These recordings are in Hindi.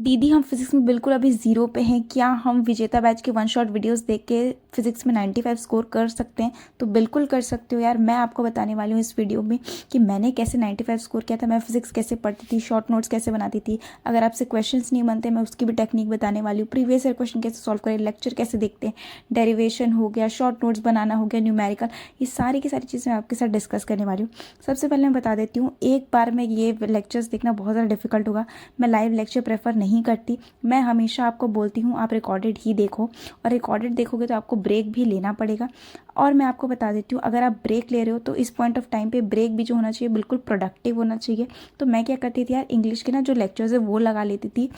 दीदी हम फिजिक्स में बिल्कुल अभी ज़ीरो पे हैं, क्या हम विजेता बैच के वन शॉट वीडियोस देख के फिजिक्स में 95 स्कोर कर सकते हैं? तो बिल्कुल कर सकते हो यार। मैं आपको बताने वाली हूँ इस वीडियो में कि मैंने कैसे 95 स्कोर किया था, मैं फिजिक्स कैसे पढ़ती थी, शॉर्ट नोट्स कैसे बनाती थी। अगर आपसे क्वेश्चंस नहीं बनते मैं उसकी भी टेक्निक बताने वाली हूँ, प्रीवियस ईयर क्वेश्चन कैसे सॉल्व करें, लेक्चर कैसे देखते हैं, डेरिवेशन हो गया, शॉर्ट नोट्स बनाना हो गया, न्यूमेरिकल, ये सारी की सारी चीज़ें मैं आपके साथ डिस्कस करने वाली हूँ। सबसे पहले मैं बता देती हूँ, एक बार में ये लेक्चर्स देखना बहुत ज़्यादा डिफिकल्ट होगा। मैं लाइव लेक्चर प्रेफर नहीं करती। मैं हमेशा आपको बोलती हूँ आप रिकॉर्डेड ही देखो, और रिकॉर्डेड देखोगे तो आपको ब्रेक भी लेना पड़ेगा। और मैं आपको बता देती हूँ, अगर आप ब्रेक ले रहे हो तो इस पॉइंट ऑफ टाइम पे ब्रेक भी जो होना चाहिए बिल्कुल प्रोडक्टिव होना चाहिए। तो मैं क्या करती थी यार, इंग्लिश के ना जो लेक्चर्स है वो लगा लेती थी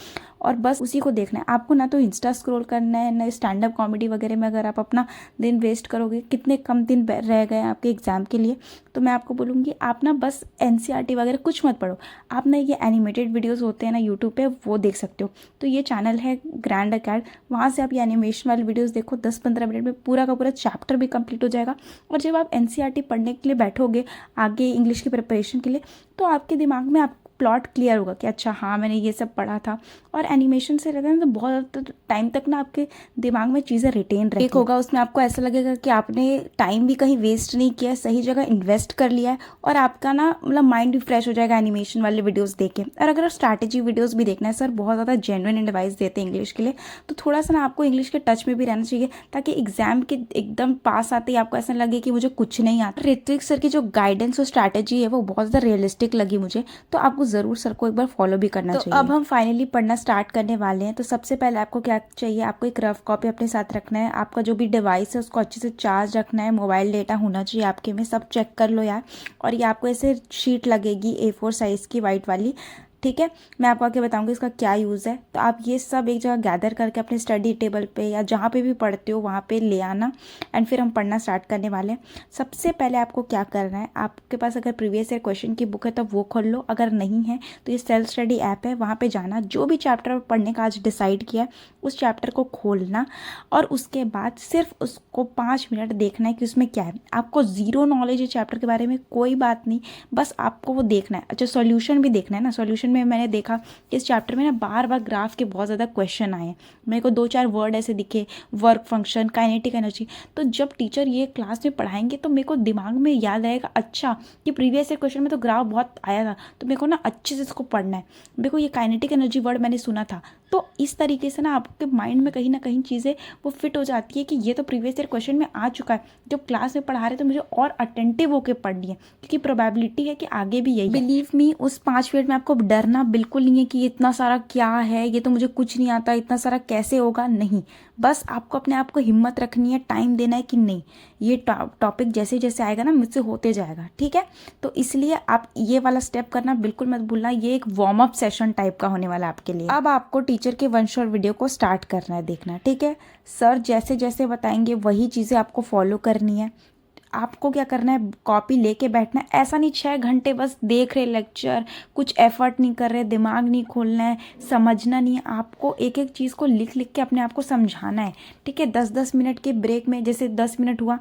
और बस उसी को देखना है। आपको ना तो इंस्टा स्क्रॉल करना है ना स्टैंड अप कॉमेडी वगैरह में अगर आप अपना दिन वेस्ट करोगे। कितने कम दिन रह गए आपके एग्जाम के लिए, तो मैं आपको बोलूँगी आप ना बस एनसीईआरटी वगैरह कुछ मत पढ़ो। आप ना ये एनिमेटेड वीडियोज़ होते हैं ना यूट्यूब पे, वो देख सकते हो। तो ये चैनल है ग्रैंड अकेड, वहाँ से आप ये एनिमेशन वाली वीडियोज़ देखो। 10-15 मिनट में पूरा का पूरा चैप्टर भी कंप्लीट हो जाएगा। और जब आप एनसीईआरटी पढ़ने के लिए बैठोगे आगे इंग्लिश की प्रिपरेशन के लिए, तो आपके दिमाग में आप प्लॉट क्लियर होगा कि अच्छा हाँ मैंने ये सब पढ़ा था। और एनिमेशन से रहता है ना तो बहुत टाइम तक ना आपके दिमाग में चीज़ें रिटेन रहती है। होगा उसमें आपको ऐसा लगेगा कि आपने टाइम भी कहीं वेस्ट नहीं किया है, सही जगह इन्वेस्ट कर लिया है। और आपका ना मतलब माइंड भी फ्रेश हो जाएगा एनिमेशन वाले वीडियोस देख के। और अगर स्ट्रैटेजी वीडियोस भी देखना है, सर बहुत ज़्यादा जेन्युइन एडवाइस देते हैं इंग्लिश के लिए, तो थोड़ा सा ना आपको इंग्लिश के टच में भी रहना चाहिए ताकि एग्जाम के एकदम पास आते ही आपको ऐसा लगे कि मुझे कुछ नहीं आता। ऋत्विक सर की जो गाइडेंस और स्ट्रैटेजी है वो बहुत ज़्यादा रियलिस्टिक लगी मुझे, तो आपको ज़रूर सर को एक बार फॉलो भी करना चाहिए। अब हम फाइनली पढ़ना स्टार्ट करने वाले हैं। तो सबसे पहले आपको क्या चाहिए, आपको एक रफ कॉपी अपने साथ रखना है। आपका जो भी डिवाइस है उसको अच्छे से चार्ज रखना है, मोबाइल डेटा होना चाहिए आपके में, सब चेक कर लो यार। और ये आपको ऐसे शीट लगेगी A4 साइज़ की वाइट वाली, ठीक है। मैं आपको आगे बताऊंगी इसका क्या यूज़ है। तो आप ये सब एक जगह गैदर करके अपने स्टडी टेबल पे या जहाँ पे भी पढ़ते हो वहाँ पे ले आना। एंड फिर हम पढ़ना स्टार्ट करने वाले हैं। सबसे पहले आपको क्या करना है, आपके पास अगर प्रीवियस ईयर क्वेश्चन की बुक है तो वो खोल लो, अगर नहीं है तो ये सेल्फ स्टडी ऐप है, वहाँ पे जाना, जो भी चैप्टर पढ़ने का आज डिसाइड किया उस चैप्टर को खोलना और उसके बाद सिर्फ उसको 5 मिनट देखना है कि उसमें क्या है। आपको ज़ीरो नॉलेज है चैप्टर के बारे में, कोई बात नहीं, बस आपको वो देखना है। अच्छा सॉल्यूशन भी देखना है ना, सॉल्यूशन में मैंने देखा इस चैप्टर में ना बार बार ग्राफ के बहुत ज़्यादा क्वेश्चन आए हैं। मेरे को 2-4 वर्ड ऐसे दिखे, वर्क फंक्शन, काइनेटिक एनर्जी। तो जब टीचर ये क्लास में पढ़ाएंगे तो मेरे को दिमाग में याद आएगा अच्छा कि प्रीवियस ईयर क्वेश्चन में तो ग्राफ बहुत आया था, तो मेरे को ना अच्छे से इसको पढ़ना है। मेरे को ये काइनेटिक एनर्जी वर्ड मैंने सुना था। तो इस तरीके से ना आपके माइंड में कहीं ना कहीं चीज़ें वो फिट हो जाती है कि ये तो प्रीवियस ईयर क्वेश्चन में आ चुका है। जब क्लास में पढ़ा रहे तो मुझे और अटेंटिव होकर पढ़नी है, क्योंकि प्रोबेबिलिटी है कि आगे भी यही। बिलीव मी, उस 5 मिनट में आपको डरना बिल्कुल नहीं है कि इतना सारा क्या है, ये तो मुझे कुछ नहीं आता, इतना सारा कैसे होगा, नहीं। बस आपको अपने आप को हिम्मत रखनी है, टाइम देना है कि नहीं ये टॉपिक जैसे जैसे आएगा ना मुझसे होते जाएगा, ठीक है। तो इसलिए आप ये वाला स्टेप करना बिल्कुल मत भूलना। ये एक वार्म अप सेशन टाइप का होने वाला है आपके लिए। अब आपको टीचर के वन शॉट वीडियो को स्टार्ट करना है देखना, ठीक है। सर जैसे जैसे बताएंगे वही चीज़ें आपको फॉलो करनी है। आपको क्या करना है, कॉपी लेके बैठना है। ऐसा नहीं 6 घंटे बस देख रहे लेक्चर, कुछ एफर्ट नहीं कर रहे, दिमाग नहीं खोलना है, समझना नहीं है। आपको एक एक चीज़ को लिख लिख के अपने आप को समझाना है, ठीक है। 10-10 मिनट के ब्रेक में, जैसे 10 मिनट हुआ,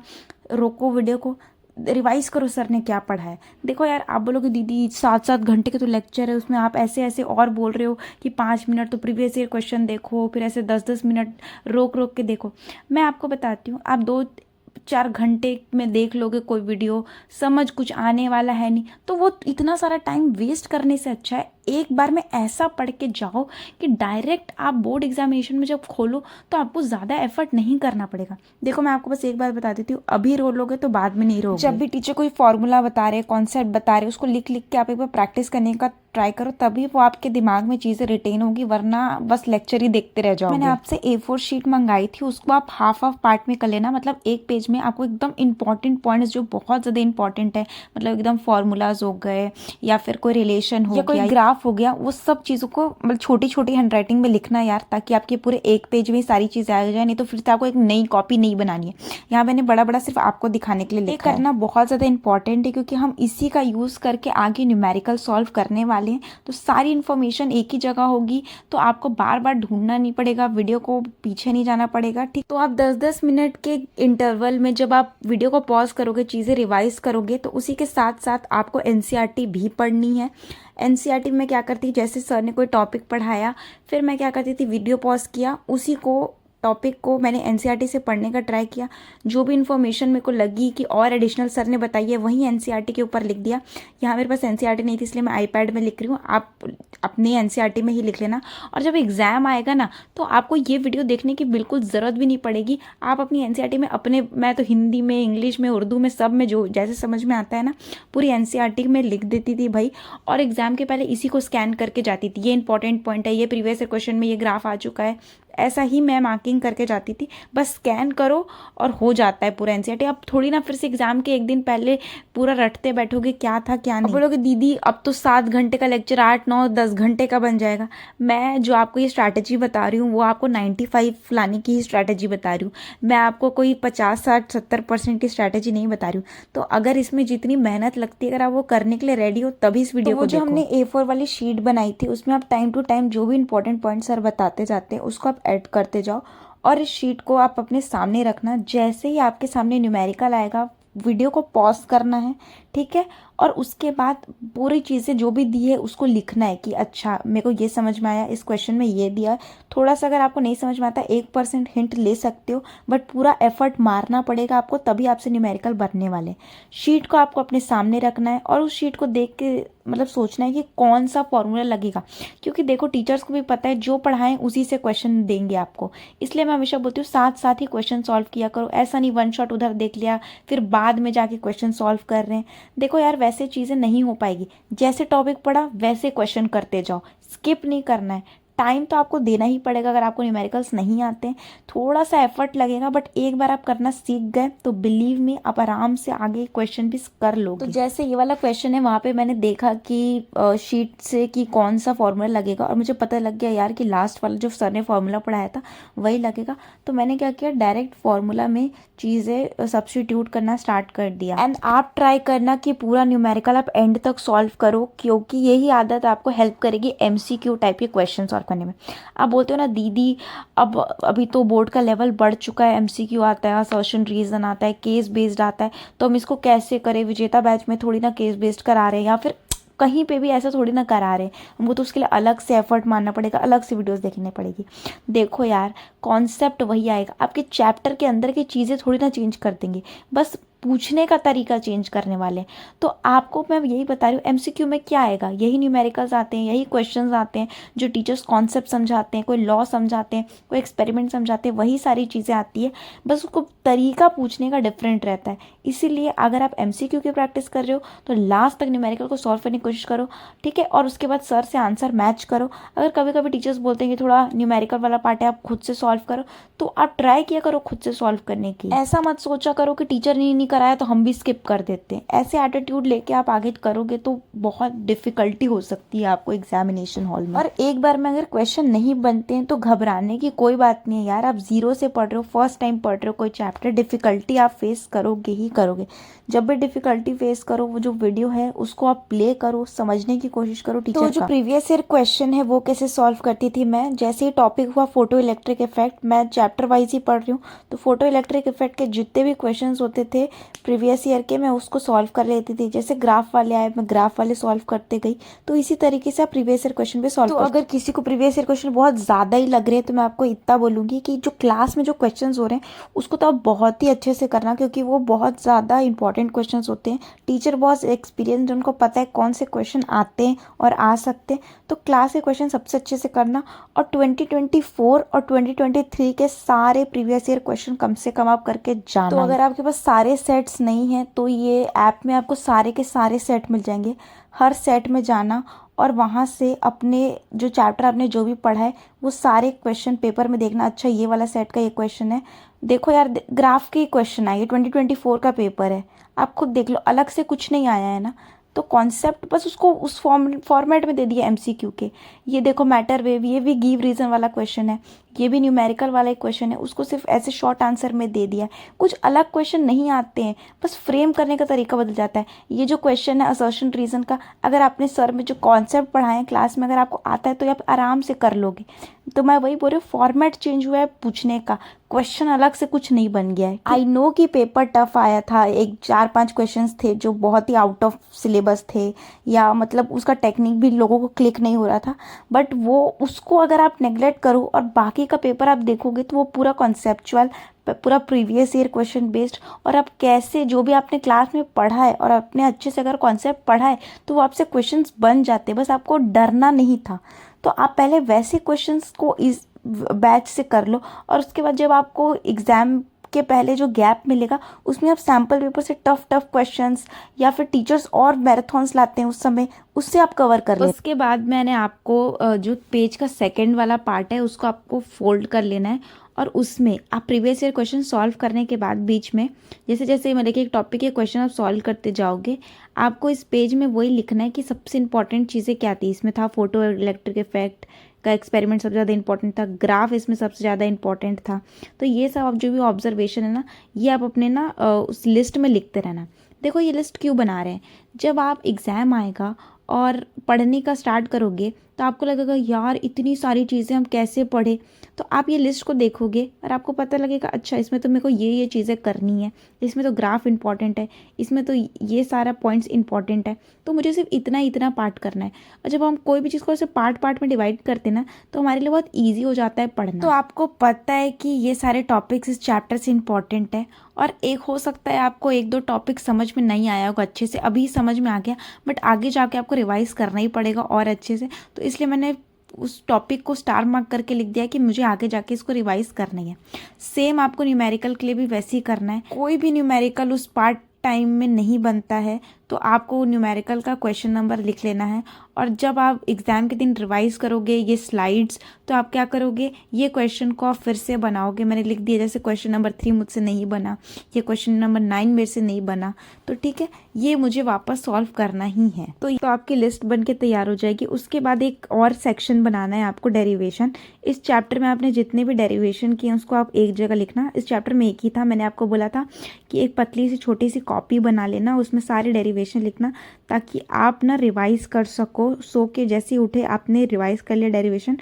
रोको वीडियो को, रिवाइज करो सर ने क्या पढ़ा है। देखो यार आप बोलोगे दीदी 7-7 घंटे के तो लेक्चर है, उसमें आप ऐसे ऐसे और बोल रहे हो कि 5 मिनट तो प्रीवियस ईयर क्वेश्चन देखो, फिर ऐसे 10-10 मिनट रोक रोक के देखो। मैं आपको बताती हूँ, आप 2-4 घंटे में देख लोगे कोई वीडियो, समझ कुछ आने वाला है नहीं, तो वो इतना सारा टाइम वेस्ट करने से अच्छा है एक बार में ऐसा पढ़ के जाओ कि डायरेक्ट आप बोर्ड एग्जामिनेशन में जब खोलो तो आपको ज़्यादा एफर्ट नहीं करना पड़ेगा। देखो मैं आपको बस एक बात बता देती हूँ, अभी रो लोगे तो बाद में नहीं रोगे। जब भी टीचर कोई फॉर्मूला बता रहे, कॉन्सेप्ट बता रहे, उसको लिख लिख के आप एक बार प्रैक्टिस करने का ट्राई करो, तभी वो आपके दिमाग में चीज़ें रिटेन होगी, वरना बस लेक्चर ही देखते रह जाओगे। मैंने आपसे A4 शीट मंगाई थी, उसको आप हाफ पार्ट में कर लेना। मतलब एक पेज में आपको एकदम इंपॉर्टेंट पॉइंट्स जो बहुत ज़्यादा इंपॉर्टेंट है, मतलब एकदम फॉर्मूलाज हो गए या फिर कोई रिलेशन हो गया, ग्राफ हो गया, वो सब चीज़ों को मतलब छोटी छोटी हैंडराइटिंग में लिखना यार, ताकि आपके पूरे एक पेज में सारी चीज़ें आ जाए। नहीं तो फिर से आपको एक नई कॉपी नहीं बनानी है। यहाँ मैंने बड़ा बड़ा सिर्फ आपको दिखाने के लिए लिखा है। करना बहुत ज़्यादा इंपॉर्टेंट है, क्योंकि हम इसी का यूज़ करके आगे न्यूमेरिकल सॉल्व करने वाले हैं। तो सारी इन्फॉर्मेशन एक ही जगह होगी, तो आपको बार बार ढूंढना नहीं पड़ेगा, वीडियो को पीछे नहीं जाना पड़ेगा, ठीक। तो आप 10-10 मिनट के इंटरवल में जब आप वीडियो को पॉज करोगे, चीज़ें रिवाइज करोगे, तो उसी के साथ साथ आपको एनसीईआरटी भी पढ़नी है। एनसीईआरटी में क्या करती, जैसे सर ने कोई टॉपिक पढ़ाया, फिर मैं क्या करती थी, वीडियो पॉज किया, उसी को टॉपिक को मैंने एनसीईआरटी से पढ़ने का ट्राई किया, जो भी इन्फॉर्मेशन मेरे को लगी कि और एडिशनल सर ने बताई है वहीं एनसीईआरटी के ऊपर लिख दिया। यहाँ मेरे पास एनसीईआरटी नहीं थी इसलिए मैं आईपैड में लिख रही हूँ, आप अपने एनसीईआरटी में ही लिख लेना। और जब एग्ज़ाम आएगा ना तो आपको ये वीडियो देखने की बिल्कुल ज़रूरत भी नहीं पड़ेगी। आप अपनी एनसीईआरटी में अपने, मैं तो हिंदी में, इंग्लिश में, उर्दू में, सब में जो जैसे समझ में आता है ना पूरी एनसीईआरटी में लिख देती थी भाई, और एग्ज़ाम के पहले इसी को स्कैन करके जाती थी, ये इंपॉर्टेंट पॉइंट है, ये प्रीवियस क्वेश्चन में ये ग्राफ आ चुका है, ऐसा ही मैं मार्किंग करके जाती थी। बस स्कैन करो और हो जाता है पूरा एनसीईआरटी। अब थोड़ी ना फिर से एग्जाम के एक दिन पहले पूरा रटते बैठोगे क्या था क्या नहीं। अब बोलोगे दीदी अब तो 7 घंटे का लेक्चर 8, 9, 10 घंटे का बन जाएगा। मैं जो आपको ये स्ट्रैटेजी बता रही हूँ वो आपको 95 लाने की ही स्ट्रैटेजी बता रही हूँ, मैं आपको कोई 50, 60, 70% की स्ट्रैटेजी नहीं बता रही हूँ। तो अगर इसमें जितनी मेहनत लगती है, अगर आप वो करने के लिए रेडी हो तभी इस वीडियो को देखो। जो हमने A4 वाली शीट बनाई थी उसमें आप टाइम टू टाइम जो भी इंपॉर्टेंट पॉइंट सर बताते जाते हैं उसको आप ऐड करते जाओ, और इस शीट को आप अपने सामने रखना। जैसे ही आपके सामने न्यूमेरिकल आएगा वीडियो को पॉज करना है, ठीक है, और उसके बाद पूरी चीज़ें जो भी दी है उसको लिखना है कि अच्छा मेरे को ये समझ में आया, इस क्वेश्चन में ये दिया है। थोड़ा सा अगर आपको नहीं समझ में आता 1% हिंट ले सकते हो, बट पूरा एफर्ट मारना पड़ेगा आपको, तभी आपसे न्यूमेरिकल बनने वाले। शीट को आपको अपने सामने रखना है और उस शीट को देख के मतलब सोचना है कि कौन सा फॉर्मूला लगेगा, क्योंकि देखो टीचर्स को भी पता है जो पढ़ाएं उसी से क्वेश्चन देंगे आपको। इसलिए मैं हमेशा बोलती हूँ साथ साथ ही क्वेश्चन सॉल्व किया करो, ऐसा नहीं वन शॉट उधर देख लिया फिर बाद में जाके क्वेश्चन सॉल्व कर रहे हैं। देखो यार वैसे चीज़ें नहीं हो पाएगी, जैसे टॉपिक पढ़ा वैसे क्वेश्चन करते जाओ, स्किप नहीं करना है। टाइम तो आपको देना ही पड़ेगा अगर आपको न्यूमेरिकल्स नहीं आते हैं, थोड़ा सा एफर्ट लगेगा, बट एक बार आप करना सीख गए तो बिलीव मी आप आराम से आगे क्वेश्चन भी कर लोगे। तो जैसे ये वाला क्वेश्चन है वहाँ पे मैंने देखा कि शीट से कि कौन सा फॉर्मूला लगेगा, और मुझे पता लग गया यार कि लास्ट वाला जो सर ने फॉर्मूला पढ़ाया था वही लगेगा। तो मैंने क्या किया, डायरेक्ट फॉर्मूला में चीज़ें सब्स्टिट्यूट करना स्टार्ट कर दिया। एंड आप ट्राई करना कि पूरा न्यूमेरिकल आप एंड तक सॉल्व करो, क्योंकि यही आदत आपको हेल्प करेगी MCQ टाइप के क्वेश्चन सॉल्व करने में। आप बोलते हो ना दीदी अब अभी तो बोर्ड का लेवल बढ़ चुका है, MCQ आता है, असर्शन रीजन आता है, केस बेस्ड आता है, तो हम इसको कैसे करें। विजेता बैच में थोड़ी ना केस बेस्ड करा रहे हैं, या फिर कहीं पे भी ऐसा थोड़ी ना करा रहे हैं, हमको तो उसके लिए अलग से एफर्ट मारना पड़ेगा, अलग से वीडियोस देखनी पड़ेगी। देखो यार कॉन्सेप्ट वही आएगा, आपके चैप्टर के अंदर की चीज़ें थोड़ी ना चेंज कर देंगे, बस पूछने का तरीका चेंज करने वाले। तो आपको मैं यही बता रही हूँ MCQ में क्या आएगा, यही न्यूमेरिकल्स आते हैं, यही क्वेश्चंस आते हैं, जो टीचर्स कॉन्सेप्ट समझाते हैं, कोई लॉ समझाते हैं, कोई एक्सपेरिमेंट समझाते हैं, वही सारी चीज़ें आती है, बस उसको तरीका पूछने का डिफरेंट रहता है। इसीलिए अगर आप MCQ की प्रैक्टिस कर रहे हो तो लास्ट तक न्यूमेरिकल को सॉल्व करने की कोशिश करो, ठीक है, और उसके बाद सर से आंसर मैच करो। अगर कभी कभी टीचर्स बोलते हैं कि थोड़ा न्यूमेरिकल वाला पार्ट है आप खुद से सॉल्व करो, तो आप ट्राई किया करो खुद से सॉल्व करने की। ऐसा मत सोचा करो कि टीचर ने नहीं कराया तो हम भी स्किप कर देते हैं। ऐसे एटीट्यूड लेके आप आगे करोगे तो बहुत डिफिकल्टी हो सकती है आपको एग्जामिनेशन हॉल में। और एक बार में अगर क्वेश्चन नहीं बनते हैं तो घबराने की कोई बात नहीं है यार, आप जीरो से पढ़ रहे हो, फर्स्ट टाइम पढ़ रहे हो कोई चैप्टर, डिफिकल्टी आप फेस करोगे ही करोगे। जब भी डिफिकल्टी फेस करो वो जो वीडियो है उसको आप प्ले करो, समझने की कोशिश करो टीचर का। तो जो प्रीवियस ईयर क्वेश्चन है वो कैसे सॉल्व करती थी मैं, जैसे ही टॉपिक हुआ फोटो इलेक्ट्रिक इफेक्ट, मैं चैप्टर वाइज ही पढ़ रही हूँ, तो फोटो इलेक्ट्रिक इफेक्ट के जितने भी क्वेश्चन होते थे प्रीवियस ईयर के मैं उसको सॉल्व कर लेती थी। जैसे ग्राफ वाले आए मैं ग्राफ वाले सॉल्व करते गई, तो इसी तरीके से आप प्रीवियस ईयर क्वेश्चन भी सॉल्व। तो अगर किसी को प्रीवियस ईयर क्वेश्चन बहुत ज़्यादा ही लग रहे हैं तो मैं आपको इतना बोलूँगी कि जो क्लास में जो क्वेश्चन हो रहे हैं उसको तो आप बहुत ही अच्छे से करना, क्योंकि वो बहुत ज़्यादा इंपॉर्टेंट क्वेश्चन होते हैं। टीचर बहुत एक्सपीरियंस, उनको पता है कौन से क्वेश्चन आते हैं और आ सकते हैं, तो क्लास के क्वेश्चन सबसे अच्छे से करना। और 2024 और 2023 के सारे प्रीवियस ईयर क्वेश्चन कम से कम आप करके जाना। तो अगर आपके पास सारे सेट्स नहीं हैं तो ये ऐप में आपको सारे के सारे सेट मिल जाएंगे। हर सेट में जाना और वहाँ से अपने जो चैप्टर आपने जो भी पढ़ा है वो सारे क्वेश्चन पेपर में देखना। अच्छा ये वाला सेट का ये क्वेश्चन है, देखो यार ग्राफ के क्वेश्चन आए, 2024 का पेपर है, आप खुद देख लो, अलग से कुछ नहीं आया है ना। तो कॉन्सेप्ट बस उसको उस फॉर्मेट में दे दिया MCQ के। ये देखो मैटर वेव, ये भी गिव रीजन वाला क्वेश्चन है, ये भी न्यूमेरिकल वाला एक क्वेश्चन है, उसको सिर्फ ऐसे शॉर्ट आंसर में दे दिया है। कुछ अलग क्वेश्चन नहीं आते हैं, बस फ्रेम करने का तरीका बदल जाता है। ये जो क्वेश्चन है असर्शन रीजन का, अगर आपने सर में जो कॉन्सेप्ट पढ़ाए हैं क्लास में अगर आपको आता है तो आप आराम से कर लोगे। तो मैं वही बोल रही हूँ, फॉर्मेट चेंज हुआ है पूछने का, क्वेश्चन अलग से कुछ नहीं बन गया है। आई नो कि पेपर टफ आया था, एक 4-5 क्वेश्चंस थे जो बहुत ही आउट ऑफ सिलेबस थे, या मतलब उसका टेक्निक भी लोगों को क्लिक नहीं हो रहा था, बट वो उसको अगर आप नेग्लेक्ट करो और बाकी का पेपर आप देखोगे तो वो पूरा कॉन्सेप्चुअल, पूरा प्रीवियस ईयर क्वेश्चन बेस्ड, और आप कैसे जो भी आपने क्लास में पढ़ा है और आपने अच्छे से अगर कॉन्सेप्ट पढ़ा है तो वो आपसे क्वेश्चंस बन जाते, बस आपको डरना नहीं था। तो आप पहले वैसे क्वेश्चंस को इस बैच से कर लो, और उसके बाद जब आपको एग्ज़ाम के पहले जो गैप मिलेगा उसमें आप सैम्पल पेपर से टफ टफ क्वेश्चंस, या फिर टीचर्स और मैराथन्स लाते हैं उस समय, उससे आप कवर कर लें। उसके बाद मैंने आपको जो पेज का सेकंड वाला पार्ट है उसको आपको फोल्ड कर लेना है, और उसमें आप प्रीवियस ईयर क्वेश्चन सॉल्व करने के बाद बीच में जैसे जैसे मतलब कि एक टॉपिक के क्वेश्चन आप सॉल्व करते जाओगे, आपको इस पेज में वही लिखना है कि सबसे इंपॉर्टेंट चीज़ें क्या थी। इसमें था फोटो इलेक्ट्रिक इफेक्ट का एक्सपेरिमेंट सबसे ज़्यादा इंपॉर्टेंट था, ग्राफ इसमें सबसे ज़्यादा इंपॉर्टेंट था। तो ये सब आप जो भी ऑब्जर्वेशन है ना, ये आप अपने ना उस लिस्ट में लिखते रहना। देखो ये लिस्ट क्यों बना रहे हैं, जब आप एग्ज़ाम आएगा और पढ़ने का स्टार्ट करोगे तो आपको लगेगा यार इतनी सारी चीज़ें हम कैसे पढ़े, तो आप ये लिस्ट को देखोगे और आपको पता लगेगा अच्छा इसमें तो मेरे को ये चीज़ें करनी है, इसमें तो ग्राफ इंपॉर्टेंट है, इसमें तो ये सारा पॉइंट्स इंपॉर्टेंट है, तो मुझे सिर्फ इतना इतना पार्ट करना है। और जब हम कोई भी चीज़ को ऐसे पार्ट पार्ट में डिवाइड करते हैं ना तो हमारे लिए बहुत ईजी हो जाता है पढ़ना। तो आपको पता है कि ये सारे टॉपिक्स इस चैप्टर से इंपॉर्टेंट है, और एक हो सकता है आपको 1-2 टॉपिक समझ में नहीं आया होगा अच्छे से, अभी समझ में आ गया, बट आगे जाके आपको रिवाइज करना ही पड़ेगा और अच्छे से। तो इसलिए मैंने उस टॉपिक को स्टार मार्क करके लिख दिया कि मुझे आगे जाके इसको रिवाइज करना है। सेम आपको न्यूमेरिकल के लिए भी वैसे ही करना है। कोई भी न्यूमेरिकल उस पार्ट टाइम में नहीं बनता है, तो आपको न्यूमेरिकल का क्वेश्चन नंबर लिख लेना है, और जब आप एग्ज़ाम के दिन रिवाइज करोगे ये स्लाइड्स, तो आप क्या करोगे, ये क्वेश्चन को आप फिर से बनाओगे। मैंने लिख दिया जैसे क्वेश्चन नंबर 3 मुझसे नहीं बना, ये क्वेश्चन नंबर 9 मेरे से नहीं बना, तो ठीक है ये मुझे वापस सॉल्व करना ही है। तो आपकी लिस्ट बन के तैयार हो जाएगी। उसके बाद एक और सेक्शन बनाना है आपको, डेरिवेशन। इस चैप्टर में आपने जितने भी डेरिवेशन किए उसको आप एक जगह लिखना। इस चैप्टर में एक ही था, मैंने आपको बोला था कि एक पतली सी छोटी सी कॉपी बना लेना, उसमें सारे डेरिवेशन लिखना, ताकि आप ना रिवाइज कर सको। सो के जैसे ही उठे आपने रिवाइज कर लिया डेरिवेशन,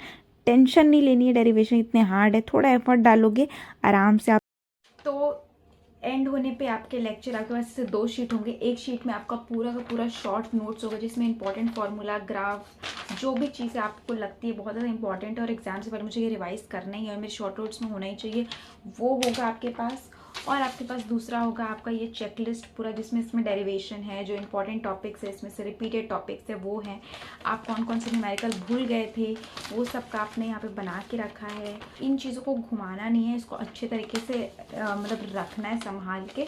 टेंशन नहीं लेनी है, डेरिवेशन इतने हार्ड है, थोड़ा एफर्ट डालोगे आराम से आप। तो एंड होने पे आपके लेक्चर आपके पास से 2 शीट होंगे। एक शीट में आपका पूरा का पूरा शॉर्ट नोट्स होगा जिसमें इंपॉर्टेंट फार्मूला, ग्राफ, जो भी चीज़ें आपको लगती है बहुत ज़्यादा इंपॉर्टेंट है और एग्जाम से पहले मुझे ये रिवाइज करना ही है और मेरे शॉर्ट नोट्स में होना ही चाहिए, वो होगा आपके पास। और आपके पास दूसरा होगा आपका ये चेकलिस्ट पूरा, जिसमें इसमें डेरिवेशन है, जो इंपॉर्टेंट टॉपिक्स है इसमें से रिपीटेड टॉपिक्स है वो हैं, आप कौन कौन से न्यूमेरिकल भूल गए थे वो सब का आपने यहाँ पे बना के रखा है। इन चीज़ों को घुमाना नहीं है, इसको अच्छे तरीके से मतलब रखना है संभाल के,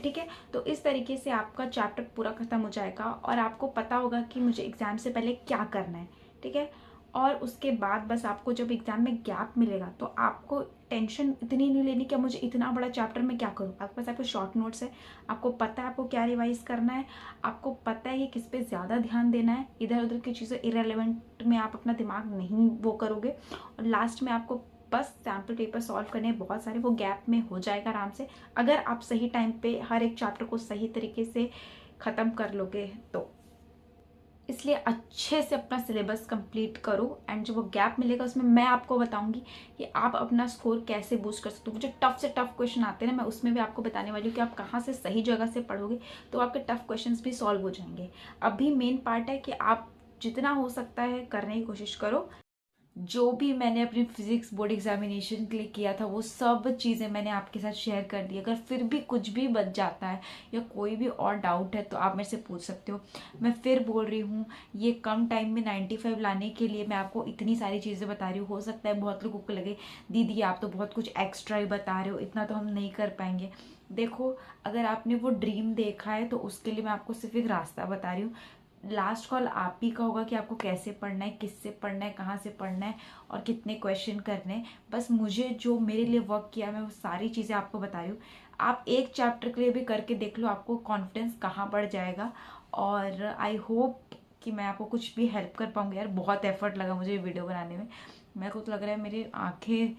ठीक है। तो इस तरीके से आपका चैप्टर पूरा खत्म हो जाएगा और आपको पता होगा कि मुझे एग्ज़ाम से पहले क्या करना है, ठीक है। और उसके बाद बस आपको जब एग्ज़ाम में गैप मिलेगा तो आपको टेंशन इतनी नहीं लेनी कि मुझे इतना बड़ा चैप्टर में क्या करूँ। आपके पास आपके शॉर्ट नोट्स है, आपको पता है आपको क्या रिवाइज करना है, आपको पता है कि किस पे ज़्यादा ध्यान देना है, इधर उधर की चीज़ें इरेलेवेंट में आप अपना दिमाग नहीं वो करोगे, और लास्ट में आपको बस सैम्पल पेपर सॉल्व करने बहुत सारे, वो गैप में हो जाएगा आराम से अगर आप सही टाइम पे हर एक चैप्टर को सही तरीके से ख़त्म कर लोगे तो। इसलिए अच्छे से अपना सिलेबस कंप्लीट करो, एंड जो वो गैप मिलेगा उसमें मैं आपको बताऊंगी कि आप अपना स्कोर कैसे बूस्ट कर सकते हो। मुझे टफ से टफ क्वेश्चन आते हैं ना, मैं उसमें भी आपको बताने वाली हूँ कि आप कहाँ से सही जगह से पढ़ोगे तो आपके टफ क्वेश्चंस भी सॉल्व हो जाएंगे। अभी मेन पार्ट है कि आप जितना हो सकता है करने की कोशिश करो। जो भी मैंने अपनी फिजिक्स बोर्ड एग्जामिनेशन के लिए किया था वो सब चीज़ें मैंने आपके साथ शेयर कर दी। अगर फिर भी कुछ भी बच जाता है या कोई भी और डाउट है तो आप मेरे से पूछ सकते हो। मैं फिर बोल रही हूँ, ये कम टाइम में 95 लाने के लिए मैं आपको इतनी सारी चीज़ें बता रही हूँ। हो सकता है बहुत लोगों को लगे दीदी आप तो बहुत कुछ एक्स्ट्रा ही बता रहे हो, इतना तो हम नहीं कर पाएंगे। देखो अगर आपने वो ड्रीम देखा है तो उसके लिए मैं आपको सिर्फ एक रास्ता बता रही हूँ। लास्ट कॉल आप ही का होगा कि आपको कैसे पढ़ना है, किससे पढ़ना है, कहाँ से पढ़ना है और कितने क्वेश्चन करने हैं। बस मुझे जो मेरे लिए वर्क किया मैं वो सारी चीज़ें आपको बता रही हूँ। आप एक चैप्टर के लिए भी करके देख लो, आपको कॉन्फिडेंस कहाँ बढ़ जाएगा। और आई होप कि मैं आपको कुछ भी हेल्प कर पाऊँगी। यार बहुत एफर्ट लगा मुझे ये वीडियो बनाने में, मेरे को तो लग रहा है मेरी आंखें,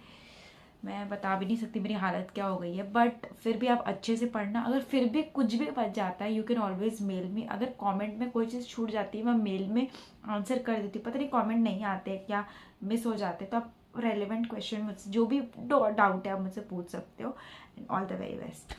मैं बता भी नहीं सकती मेरी हालत क्या हो गई है। बट फिर भी आप अच्छे से पढ़ना। अगर फिर भी कुछ भी बच जाता है you can always mail me. अगर कमेंट में कोई चीज़ छूट जाती है मैं मेल में आंसर कर देती हूँ। पता नहीं कमेंट नहीं आते क्या मिस हो जाते, तो आप रेलिवेंट क्वेश्चन मुझसे जो भी डाउट है आप मुझसे पूछ सकते हो। All the very best.